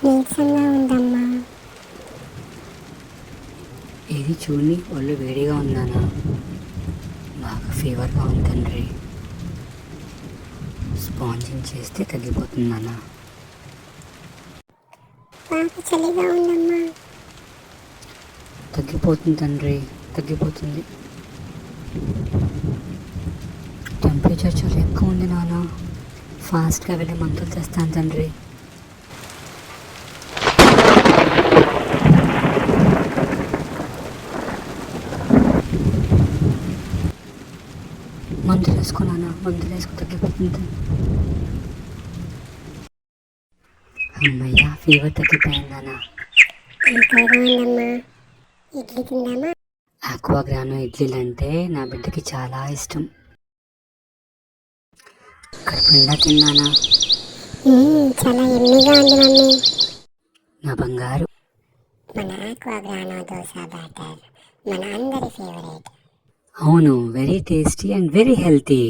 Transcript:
నీరసంగా ఉందమ్మా. ఏది చూడండి, ఒళ్ళు వేడిగా ఉందానా? బాగా ఫీవర్గా ఉంది తండ్రి. స్పాంజింగ్ చేస్తే తగ్గిపోతుందన్నా. బాగా చలిగా ఉందమ్మా. తగ్గిపోతుంది తండ్రి, తగ్గిపోతుంది. టెంపరేచర్ చాలా ఎక్కువ ఉంది నాన్న. ఫాస్ట్గా వెళ్ళి మందులు తెస్తాను తండ్రి. మందులు వేసుకున్నానా? మందులు వేసుకు తగ్గిపోతుంది. అమ్మయ్య, ఫీవర్ తగ్గిపోయిందానా? ఆకలిగా ఉందమ్మా. ఇడ్లీ తిందామా? ఆక్వాగ్రాను ఇడ్లీలు అంటే నా బిడ్డకి చాలా ఇష్టం. కడుపు నిండా తిన్నానా? చాలా ఎమ్మిగా ఉంది మమ్మీ. నా బంగారు. మన ఆక్వాగ్రానో దోశ బ్యాటర్ మన అందరి ఫేవరెట్. అవును, very tasty and very healthy.